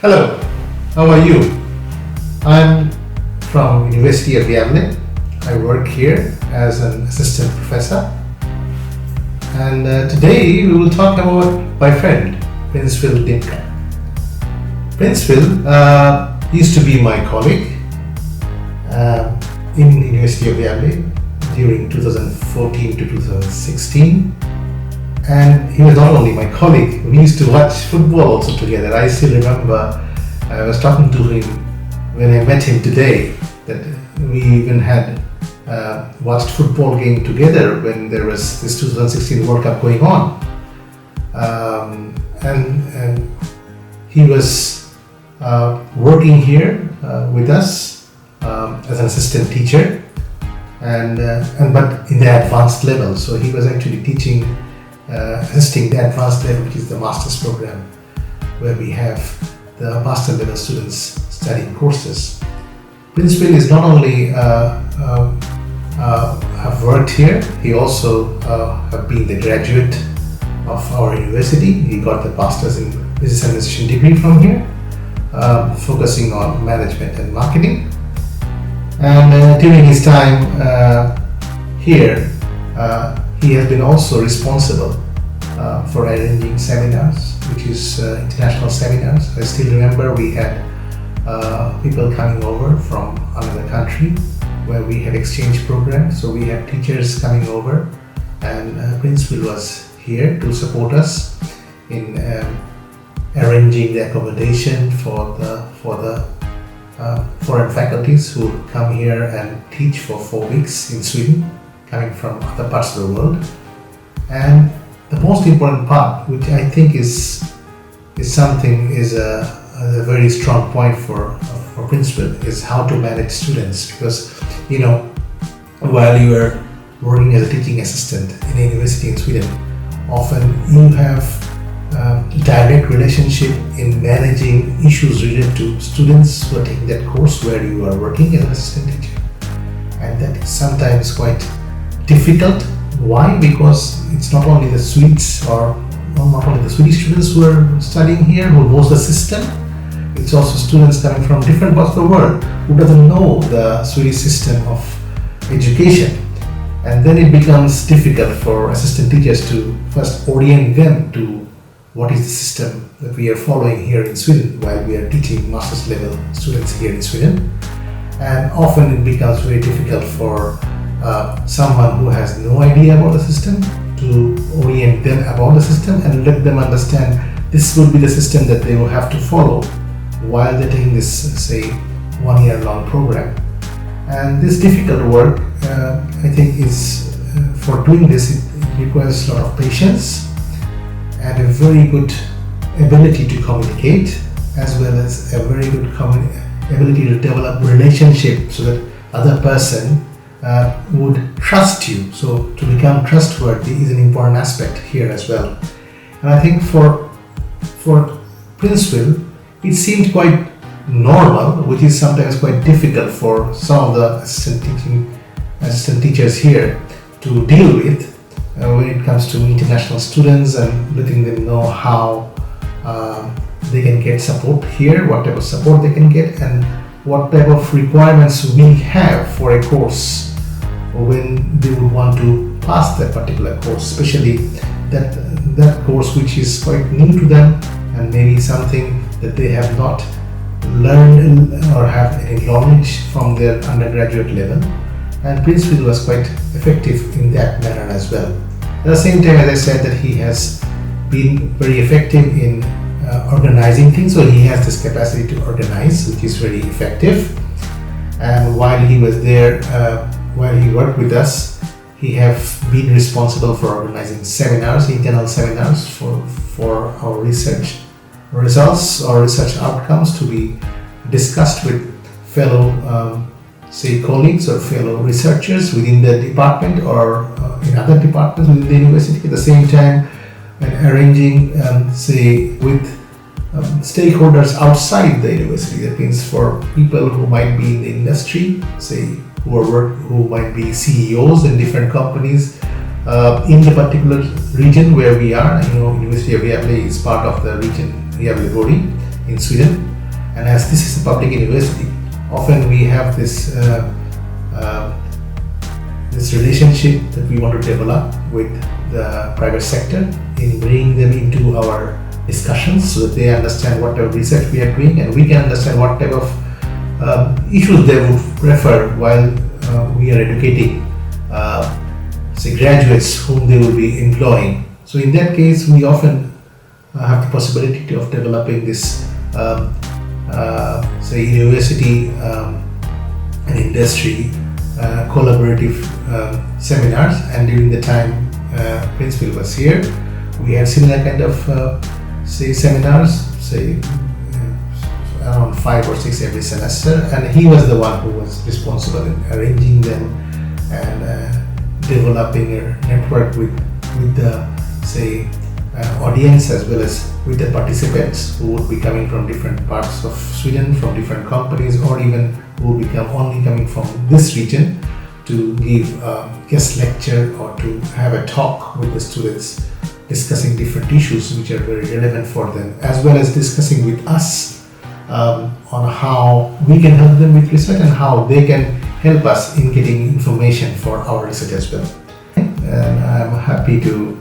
Hello, how are you? I'm from University of Gävle. I work here as an assistant professor. And today we will talk about my friend, Princewill Dimkpa. Princewill used to be my colleague in University of Gävle during 2014 to 2016. And he was not only my colleague, we used to watch football also together. I still remember I was talking to him when I met him today that we even had watched football game together when there was this 2016 World Cup going on. And he was working here with us as an assistant teacher, but in the advanced level. So he was actually teaching, assisting the advanced level, which is the master's program, where we have the master level students studying courses. Princewill is not only have worked here, he also have been the graduate of our university. He got the master's in business administration degree from here, focusing on management and marketing. And during his time here, he has been also responsible for arranging seminars, which is international seminars. I still remember we had people coming over from another country where we had exchange programs. So we had teachers coming over, and Princewill was here to support us in arranging the accommodation for the foreign faculties who come here and teach for 4 weeks in Sweden, coming from other parts of the world. And the most important part, which I think is a very strong point for Princewill, is how to manage students. Because while you are working as a teaching assistant in a university in Sweden, often you have direct relationship in managing issues related to students who are taking that course where you are working as an assistant teacher, and that is sometimes quite difficult. Why? Because it's not only the Swedes or not only the Swedish students who are studying here who knows the system. It's also students coming from different parts of the world who doesn't know the Swedish system of education. And then it becomes difficult for assistant teachers to first orient them to what is the system that we are following here in Sweden while we are teaching master's level students here in Sweden. And often it becomes very difficult for someone who has no idea about the system to orient them about the system and let them understand this will be the system that they will have to follow while they're taking this, say, 1 year long program. And this difficult work, I think, is for doing this, it requires a lot of patience and a very good ability to communicate, as well as a very good ability to develop relationship so that other person would trust you. So to become trustworthy is an important aspect here as well. And I think for Princewill, it seemed quite normal, which is sometimes quite difficult for some of the assistant teachers here to deal with when it comes to international students and letting them know how they can get support here, what type of support they can get, and what type of requirements we have for a course when they would want to pass that particular course, especially that course which is quite new to them and maybe something that they have not learned or have any knowledge from their undergraduate level. And Princewill was quite effective in that manner as well. At the same time, as I said, that he has been very effective in organizing things, so he has this capacity to organize, which is very effective. And while he was there, while he worked with us, he have been responsible for organizing seminars, internal seminars for our research results or research outcomes to be discussed with fellow colleagues or fellow researchers within the department or in other departments within the university. At the same time, and arranging with stakeholders outside the university. That means for people who might be in the industry, who might be CEOs in different companies in the particular region where we are. University of Gävle is part of the region Gävle body, in Sweden. And as this is a public university, often we have this this relationship that we want to develop with the private sector in bringing them into our discussions so that they understand what type of research we are doing, and we can understand what type of issues they would prefer while we are educating say graduates whom they will be employing. So in that case, we often have the possibility of developing this say university and industry collaborative seminars. And during the time Princewill was here, we had similar kind of say seminars, say around 5 or 6 every semester, and he was the one who was responsible in arranging them and developing a network with the say audience as well as with the participants who would be coming from different parts of Sweden, from different companies, or even who would become only coming from this region to give a guest lecture or to have a talk with the students discussing different issues which are very relevant for them, as well as discussing with us on how we can help them with research and how they can help us in getting information for our research as well. And I'm happy to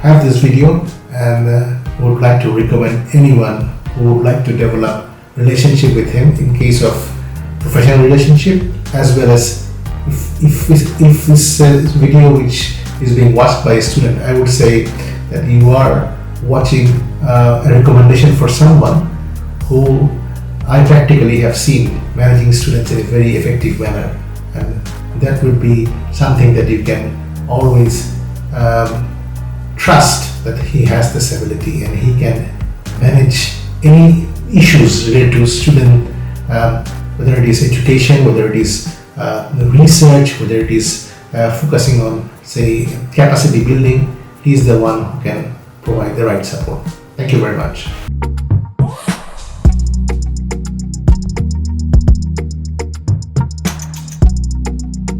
have this video, and would like to recommend anyone who would like to develop relationship with him in case of professional relationship, as well as if this video which is being watched by a student, I would say that you are watching a recommendation for someone who I practically have seen managing students in a very effective manner, and that would be something that you can always trust that he has this ability and he can manage any issues related to student, whether it is education, whether it is the research, whether it is focusing on say capacity building. He is the one who can provide the right support. Thank you very much.